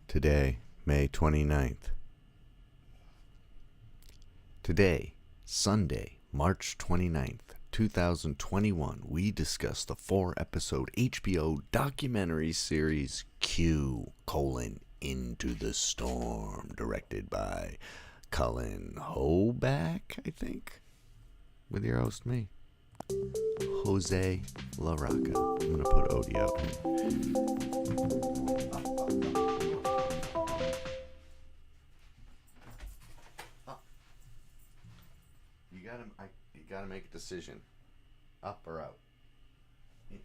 Today, May 29th. Today, Sunday, March 29th, 2021, we discuss the 4-episode HBO documentary series Q, Into the Storm, directed by Cullen Hoback, I think, with your host, me, Jose La Rocca. I'm going to put Odie out here. You gotta make a decision. Up or out. There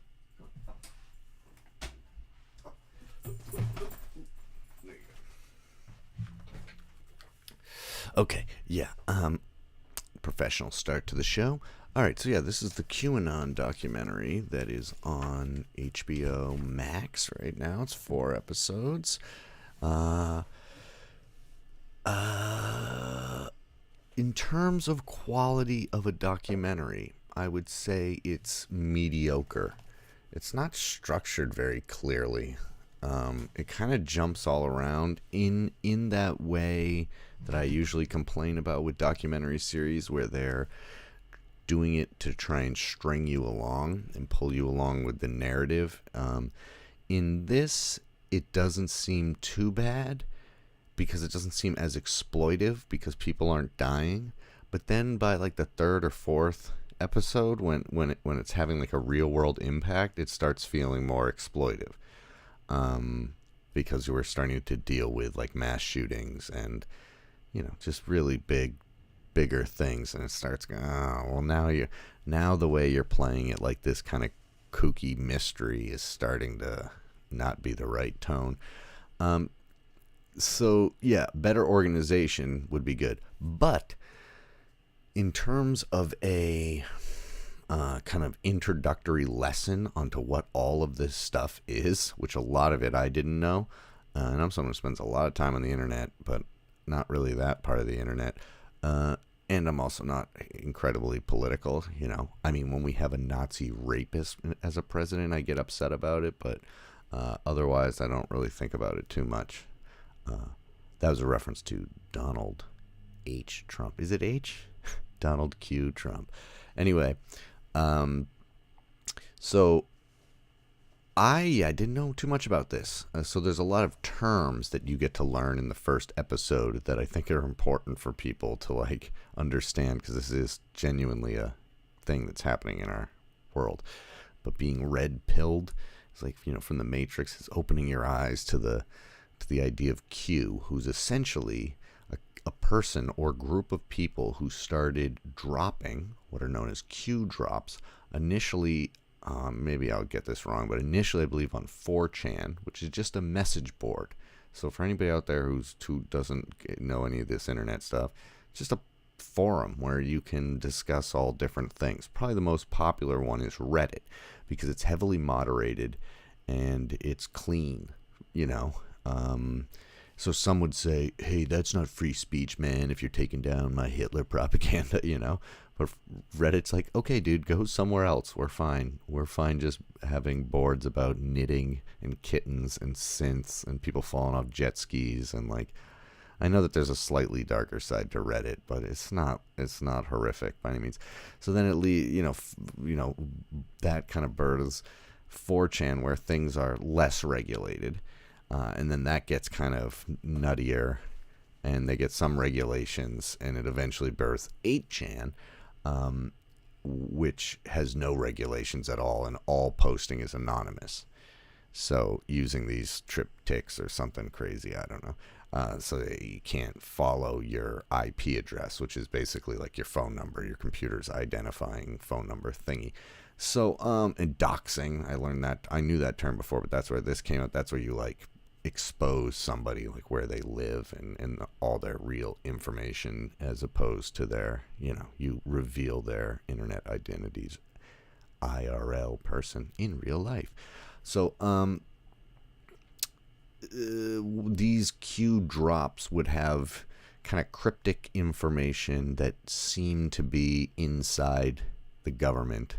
you go. Okay, yeah. Professional start to the show. Alright, so yeah, this is the QAnon documentary that is on HBO Max right now. It's 4 episodes. In terms of quality of a documentary, I would say it's mediocre. It's not structured very clearly. It kind of jumps all around in that way that I usually complain about with documentary series, where they're doing it to try and string you along and pull you along with the narrative. In this, it doesn't seem too bad, because it doesn't seem as exploitive because people aren't dying. But then by like the 3rd or 4th episode, when it's having like a real world impact, it starts feeling more exploitive, because we're starting to deal with like mass shootings and just really bigger things, and it starts going, oh well, now the way you're playing it, like this kind of kooky mystery, is starting to not be the right tone. So, yeah, better organization would be good. But in terms of a kind of introductory lesson onto what all of this stuff is, which a lot of it I didn't know, and I'm someone who spends a lot of time on the internet, but not really that part of the internet, and I'm also not incredibly political. I mean, when we have a Nazi rapist as a president, I get upset about it, but otherwise I don't really think about it too much. That was a reference to Donald H. Trump. Is it H? Donald Q. Trump. Anyway, so I didn't know too much about this. So there's a lot of terms that you get to learn in the first episode that I think are important for people to like understand, because this is genuinely a thing that's happening in our world. But being red-pilled is like, from the Matrix, is opening your eyes to the idea of Q, who's essentially a person or group of people who started dropping what are known as Q drops, initially, maybe I'll get this wrong, but initially I believe on 4chan, which is just a message board. So for anybody out there who doesn't know any of this internet stuff, it's just a forum where you can discuss all different things. Probably the most popular one is Reddit, because it's heavily moderated and it's clean, So some would say, hey, that's not free speech, man, if you're taking down my Hitler propaganda, But Reddit's like, okay, dude, go somewhere else. We're fine. We're fine just having boards about knitting and kittens and synths and people falling off jet skis. And like, I know that there's a slightly darker side to Reddit, but it's not horrific by any means. So then that kind of births 4chan, where things are less regulated. And then that gets kind of nuttier, and they get some regulations, and it eventually births 8chan, which has no regulations at all, and all posting is anonymous. So using these triptychs or something crazy, I don't know, so that you can't follow your IP address, which is basically like your phone number, your computer's identifying phone number thingy. So, and doxing, I knew that term before, but that's where this came up. That's where you like expose somebody, like where they live and all their real information, as opposed to their, you reveal their internet identities, IRL person in real life. So, these Q drops would have kind of cryptic information that seemed to be inside the government,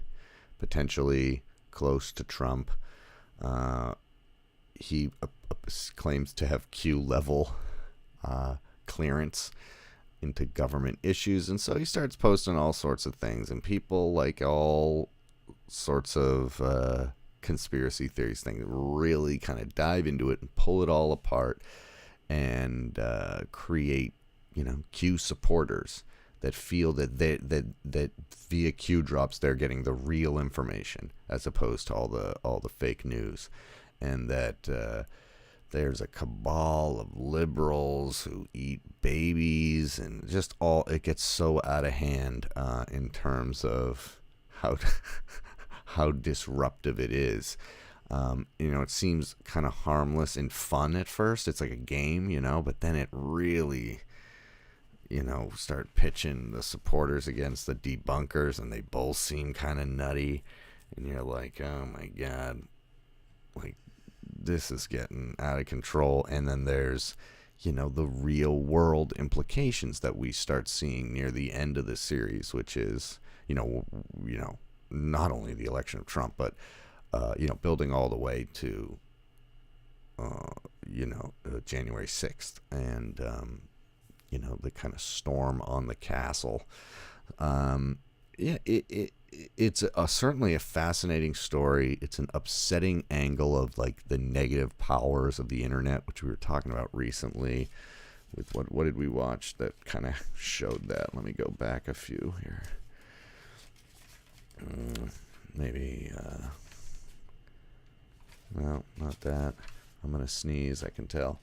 potentially close to Trump. he claims to have Q level clearance into government issues, and so he starts posting all sorts of things, and people like all sorts of conspiracy theories things really kind of dive into it and pull it all apart and create, Q supporters that feel that that via Q drops they're getting the real information as opposed to all the fake news, and that there's a cabal of liberals who eat babies, and just all it gets so out of hand in terms of how how disruptive it is. It seems kind of harmless and fun at first. It's like a game, but then it really, start pitching the supporters against the debunkers, and they both seem kind of nutty, and you're like, oh my god, like, this is getting out of control. And then there's, the real world implications that we start seeing near the end of the series, which is, not only the election of Trump, but, building all the way to, January 6th, and, the kind of storm on the castle. It's certainly a fascinating story. It's an upsetting angle of like the negative powers of the internet, which we were talking about recently. With what did we watch that kind of showed that? Let me go back a few here. Maybe. No, not that. I'm gonna sneeze. I can tell.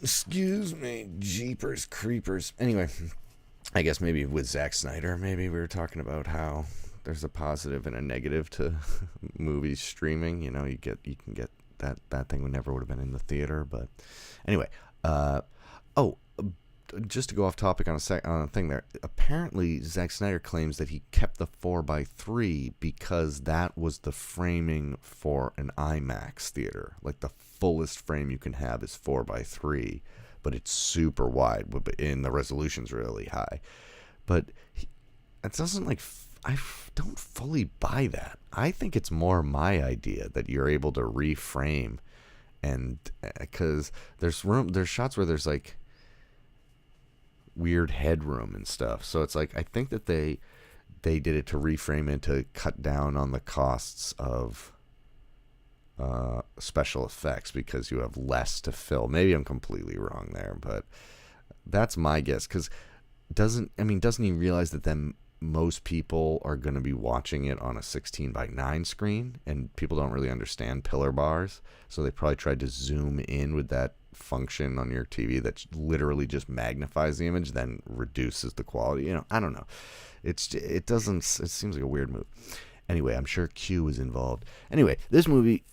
Excuse me, jeepers creepers. Anyway. I guess maybe with Zack Snyder, maybe we were talking about how there's a positive and a negative to movies streaming. You can get that thing never would have been in the theater. But anyway, just to go off topic on a thing there. Apparently, Zack Snyder claims that he kept the 4:3 because that was the framing for an IMAX theater. Like the fullest frame you can have is 4:3. But it's super wide, and the resolution's really high. But it doesn't I don't fully buy that. I think it's more my idea that you're able to reframe, and because there's shots where there's like weird headroom and stuff. So it's like I think that they did it to reframe it to cut down on the costs of special effects because you have less to fill. Maybe I'm completely wrong there, but that's my guess. Because doesn't he realize that then most people are going to be watching it on a 16:9 screen, and people don't really understand pillar bars, so they probably tried to zoom in with that function on your TV that literally just magnifies the image, then reduces the quality. I don't know. It seems like a weird move. Anyway, I'm sure Q is involved. Anyway, this movie.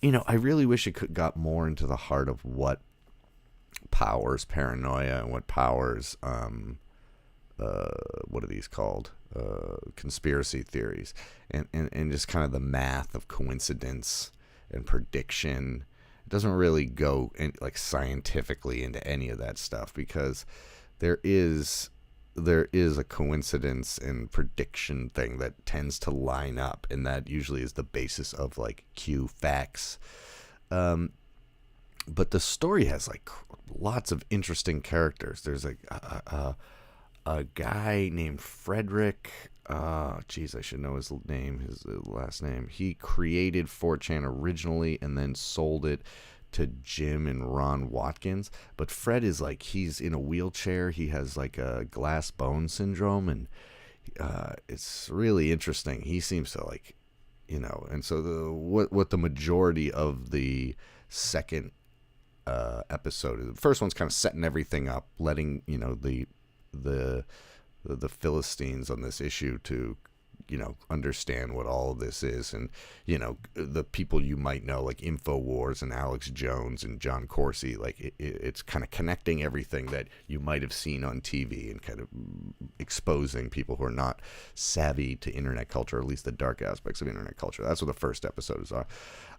I really wish it got more into the heart of what powers paranoia and what powers, what are these called? Conspiracy theories. And just kind of the math of coincidence and prediction. It doesn't really go scientifically into any of that stuff, because there is a coincidence and prediction thing that tends to line up, and that usually is the basis of Q facts. But the story has lots of interesting characters. There's a guy named Frederick. I should know his last name. He created 4chan originally and then sold it to Jim and Ron Watkins. But Fred is he's in a wheelchair. He has a glass bone syndrome, and it's really interesting. He seems to and so what the majority of the second episode, the first one's kind of setting everything up, letting the Philistines on this issue to understand what all of this is, and the people you might know like InfoWars and Alex Jones and John Corsi, it's kind of connecting everything that you might have seen on TV and kind of exposing people who are not savvy to internet culture, or at least the dark aspects of internet culture. That's what the first episodes are.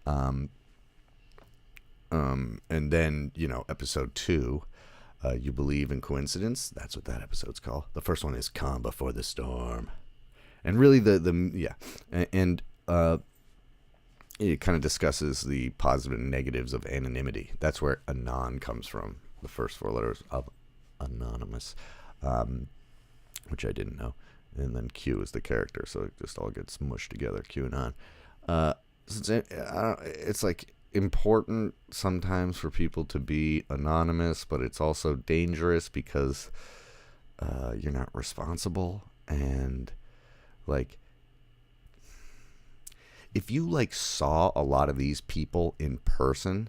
And then episode 2, you believe in coincidence. That's what that episode's called. The first one is Calm Before the Storm. And really it kind of discusses the positive and negatives of anonymity. That's where anon comes from, the first 4 letters of anonymous, which I didn't know. And then Q is the character, so it just all gets mushed together, QAnon. It's like important sometimes for people to be anonymous, but it's also dangerous because you're not responsible. And like, if you like saw a lot of these people in person,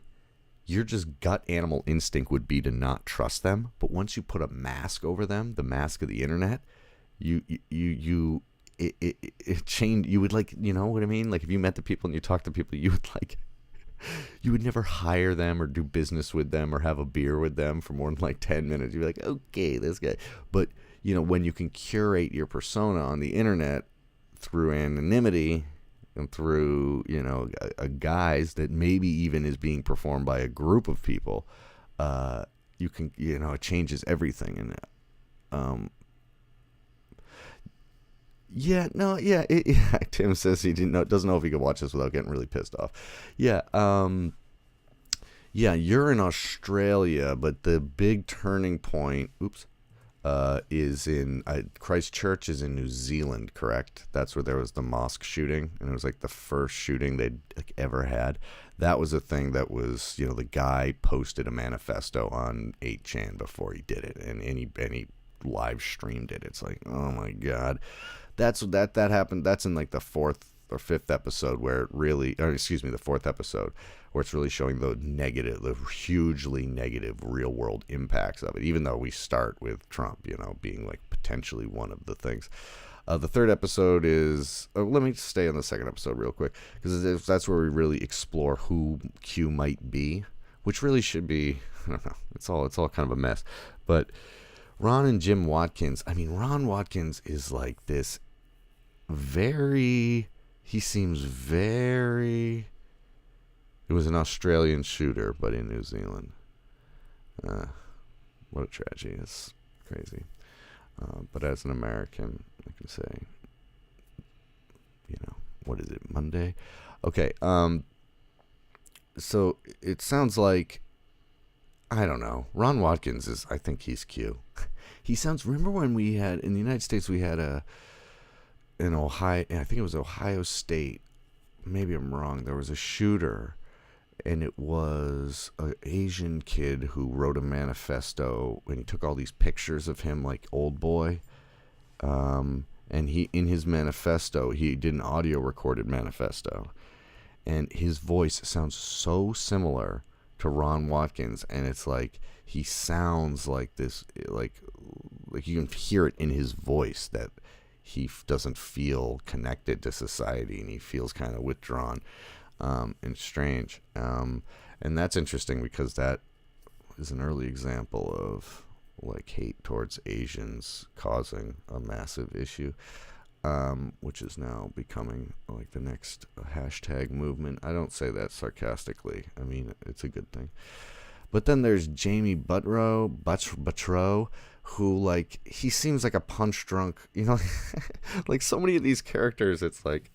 your just gut animal instinct would be to not trust them. But once you put a mask over them, the mask of the internet, it changed. You would like, you know what I mean? Like, if you met the people and you talked to people, you would like, you would never hire them or do business with them or have a beer with them for more than like 10 minutes. You'd be like, okay, this guy. But, you know, when you can curate your persona on the internet through anonymity and through, you know, a guise that maybe even is being performed by a group of people, you can, you know, it changes everything. And, Tim says he doesn't know if he could watch this without getting really pissed off. Yeah, you're in Australia, but the big turning point, is in Christchurch is in New Zealand, correct? That's where there was the mosque shooting, and it was like the first shooting they'd like ever had. That was a thing that was, you know, the guy posted a manifesto on 8chan before he did it, and he live streamed it. It's like, oh my god. That happened. That's in like the 4th or 5th episode where it really, the 4th episode where it's really showing the hugely negative real world impacts of it. Even though we start with Trump, you know, being like potentially one of the things. The 3rd episode is. Let me stay on the 2nd episode real quick, because that's where we really explore who Q might be, which really should be. I don't know. It's all kind of a mess, but. Ron and Jim Watkins. I mean, Ron Watkins is like this he seems very, it was an Australian shooter, but in New Zealand. What a tragedy. It's crazy. But as an American, I can say, you know, what is it, Monday? Okay, so it sounds like, I don't know. Ron Watkins I think he's Q. He sounds, remember when we had, in the United States, we had in Ohio, I think it was Ohio State, maybe I'm wrong, there was a shooter, and it was an Asian kid who wrote a manifesto, and he took all these pictures of him like Old Boy, and he, in his manifesto, he did an audio recorded manifesto, and his voice sounds so similar to Ron Watkins, and it's like he sounds like this, like you can hear it in his voice that he doesn't feel connected to society, and he feels kind of withdrawn and strange, and that's interesting because that is an early example of like hate towards Asians causing a massive issue, which is now becoming like the next hashtag movement. I don't say that sarcastically. I mean, it's a good thing. But then there's Jamie Buttrow, who, like, he seems like a punch drunk, you know, like so many of these characters, it's like,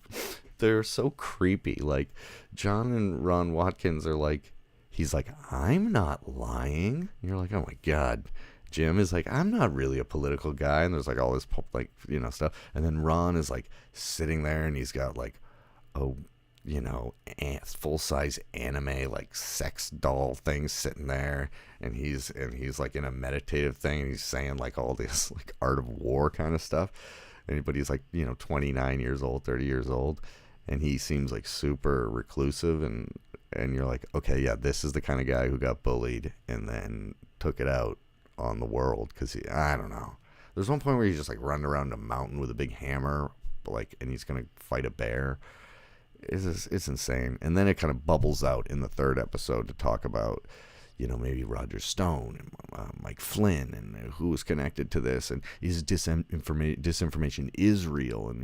they're so creepy. Like, John and Ron Watkins are like, he's like, I'm not lying. And you're like, oh my God. Jim is like, I'm not really a political guy, and there's like all this like, you know, stuff, and then Ron is like sitting there, and he's got like full-size anime like sex doll thing sitting there, and he's like in a meditative thing, and he's saying like all this like art of war kind of stuff, but he's like, you know, 29 years old, 30 years old, and he seems like super reclusive, and you're like, okay, yeah, this is the kind of guy who got bullied and then took it out on the world, because I don't know. There's one point where he's just like running around a mountain with a big hammer, like, and he's gonna fight a bear. It's insane. And then it kind of bubbles out in the 3rd episode to talk about, you know, maybe Roger Stone and Mike Flynn and who is connected to this, and is disinformation is real, and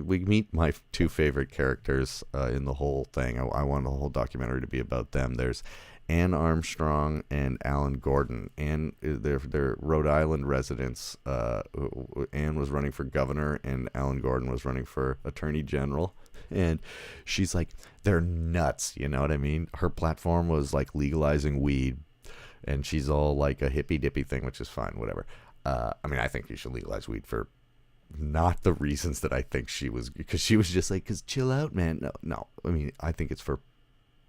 we meet my 2 favorite characters in the whole thing. I want the whole documentary to be about them. There's Ann Armstrong and Alan Gordon. Ann, they're Rhode Island residents. Ann was running for governor, and Alan Gordon was running for attorney general. And she's like, they're nuts, you know what I mean? Her platform was like legalizing weed, and she's all like a hippy dippy thing, which is fine, whatever. I mean, I think you should legalize weed for not the reasons that I think she was, because she was just like, cause chill out, man. No. I mean, I think it's for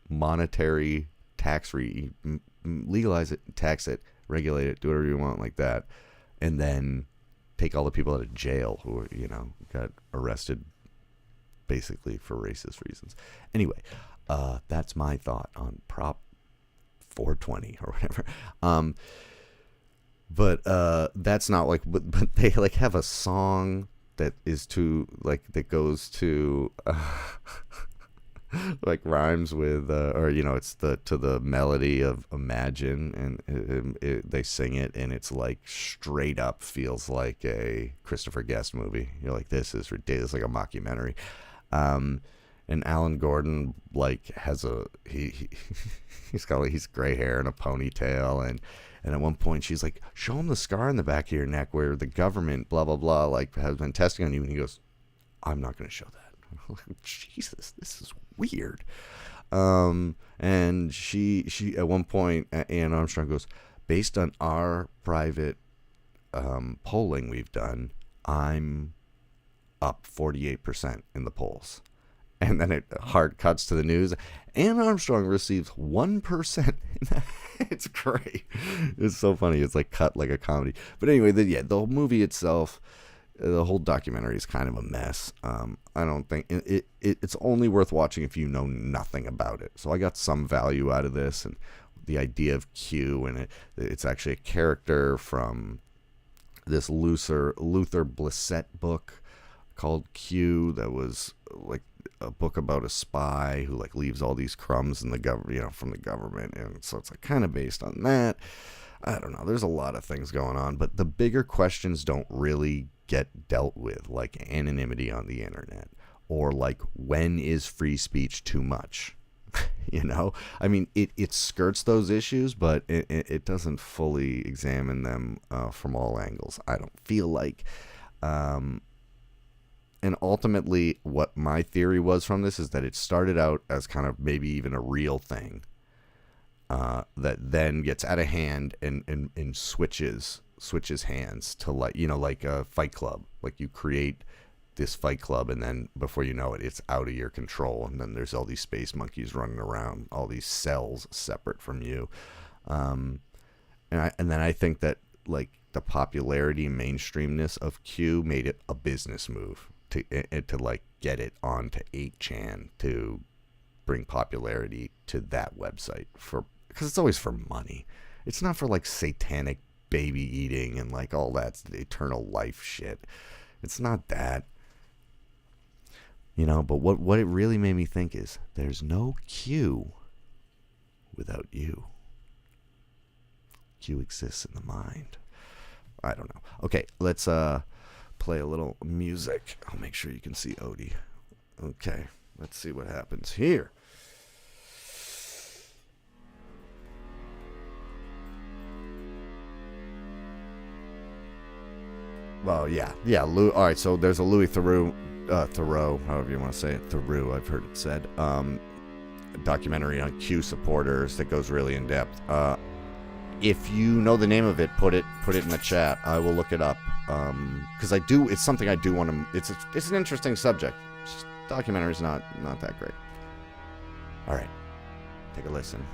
monetary tax legalize it, tax it, regulate it, do whatever you want like that, and then take all the people out of jail who got arrested basically for racist reasons. Anyway, that's my thought on Prop 420 or whatever. But that's not like, but they like have a song that is to like that goes to like rhymes with or it's to the melody of Imagine, and they sing it, and it's like straight up feels like a Christopher Guest movie. You're like, this is ridiculous, like a mockumentary. And Alan Gordon like has he's got like, he's gray hair and a ponytail, and at one point she's like, show him the scar in the back of your neck where the government blah blah blah like has been testing on you, and he goes, I'm not going to show that. Jesus, this is weird. And she at one point, Ann Armstrong goes, based on our private polling we've done, I'm up 48% in the polls. And then it hard cuts to the news. Ann Armstrong receives 1%. It's great. It's so funny. It's like cut like a comedy. But anyway, the movie itself, the whole documentary is kind of a mess. I don't think it's only worth watching if you know nothing about it. So I got some value out of this, and the idea of Q, and it's actually a character from this Luther Blissett book called Q that was like a book about a spy who like leaves all these crumbs in the government, from the government, and so it's like kind of based on that. I don't know. There's a lot of things going on, but the bigger questions don't really get dealt with, like anonymity on the internet, or like when is free speech too much? I mean, it skirts those issues, but it doesn't fully examine them from all angles, I don't feel like. And ultimately, what my theory was from this is that it started out as kind of maybe even a real thing that then gets out of hand and switches hands to like a Fight Club. Like you create this Fight Club, and then before you know it, it's out of your control, and then there's all these space monkeys running around, all these cells separate from you. And then I think that like the popularity and mainstreamness of Q made it a business move to like get it onto 8chan to bring popularity to that website, because it's always for money. It's not for like satanic baby eating and like all that eternal life shit. It's not that. But what it really made me think is there's no Q without you. Q exists in the mind. I don't know. Okay, let's play a little music. I'll make sure you can see Odie. Okay, let's see what happens here. Well, yeah. All right, so there's a Louis Theroux, however you want to say it, Theroux, I've heard it said, documentary on Q supporters that goes really in depth. If you know the name of it, put it in the chat. I will look it up, because it's something I do want to. It's an interesting subject. Documentary's not that great. All right, take a listen.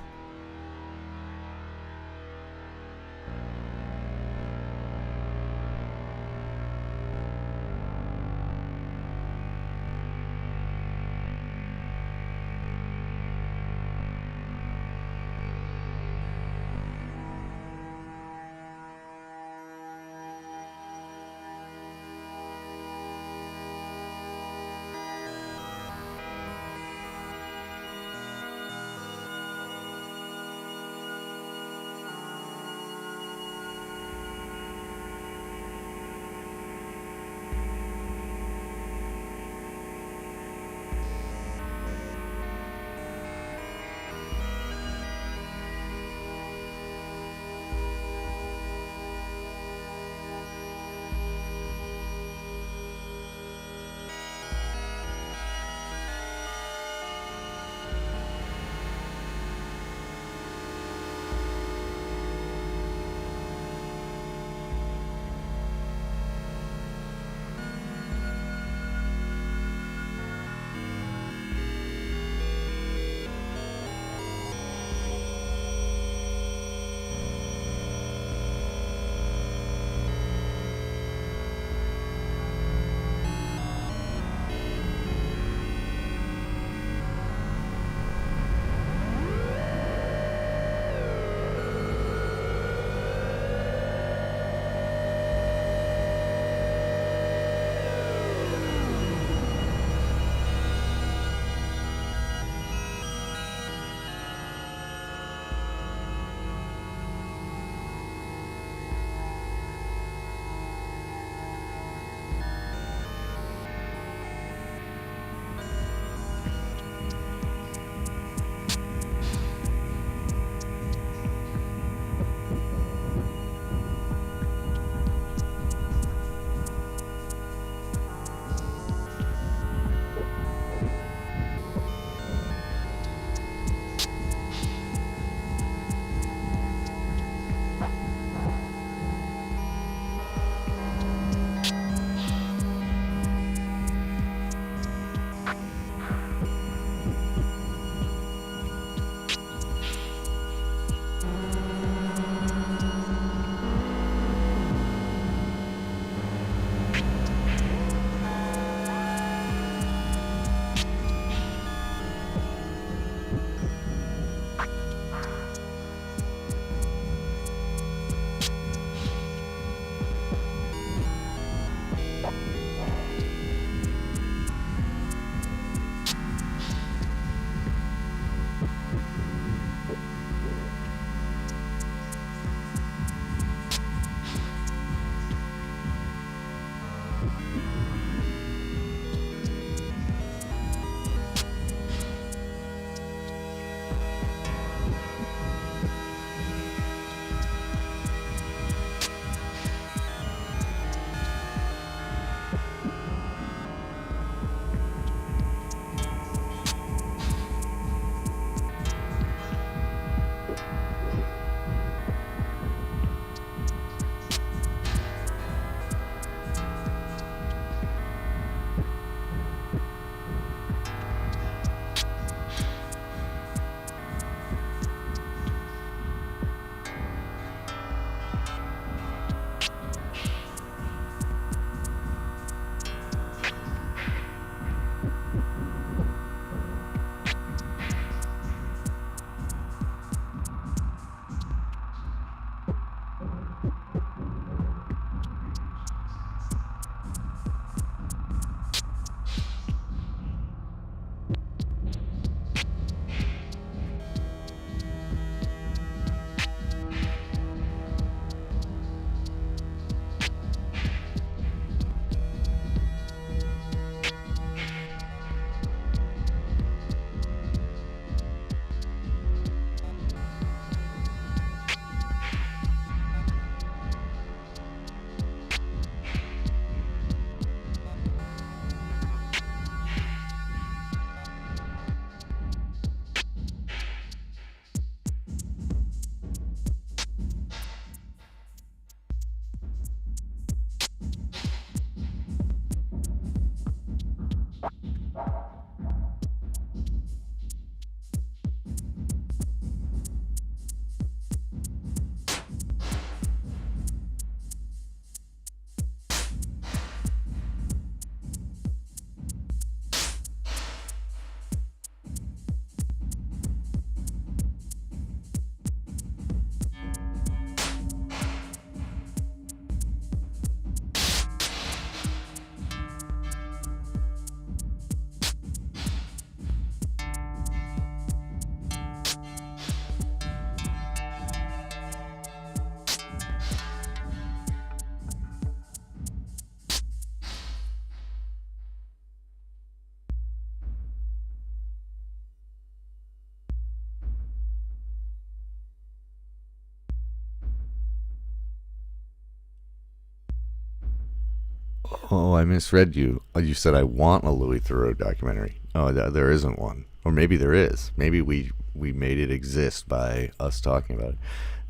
Oh, I misread you. Oh, you said I want a Louis Theroux documentary. Oh, there isn't one. Or maybe there is. Maybe we made it exist by us talking about it.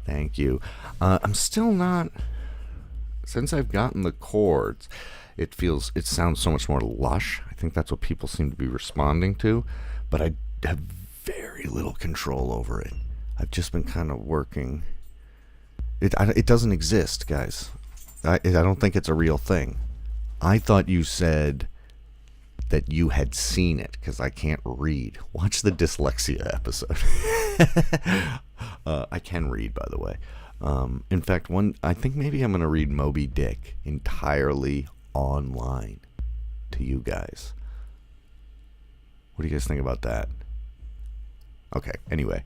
Thank you. I'm still not. Since I've gotten the chords, it sounds so much more lush. I think that's what people seem to be responding to, but I have very little control over it. I've just been kind of working. It doesn't exist, guys. I don't think it's a real thing. I thought you said that you had seen it because I can't read. Watch the dyslexia episode. I can read, by the way. In fact, I think maybe I'm going to read Moby Dick entirely online to you guys. What do you guys think about that? Okay, anyway.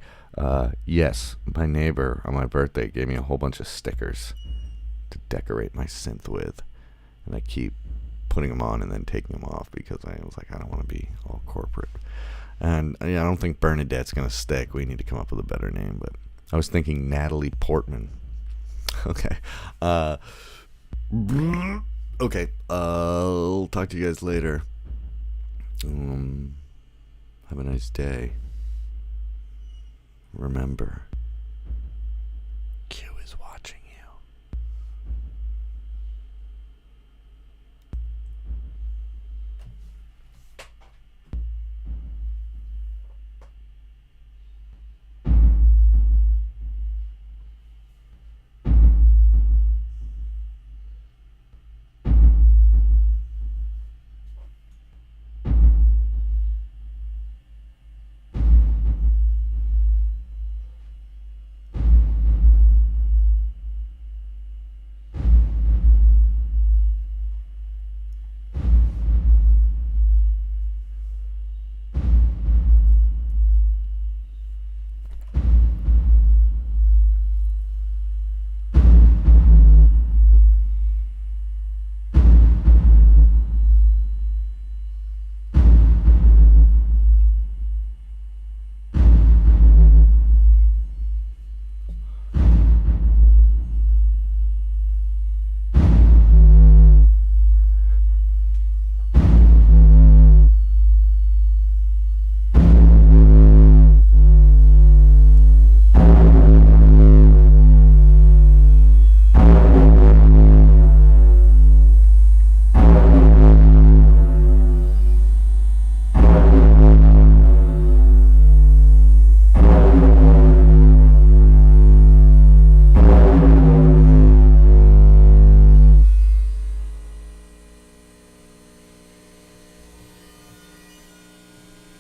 Yes, my neighbor on my birthday gave me a whole bunch of stickers to decorate my synth with. And I keep putting them on and then taking them off because I was like, I don't want to be all corporate. And I don't think Bernadette's going to stick. We need to come up with a better name. But I was thinking Natalie Portman. Okay. Okay. I'll talk to you guys later. Have a nice day. Remember,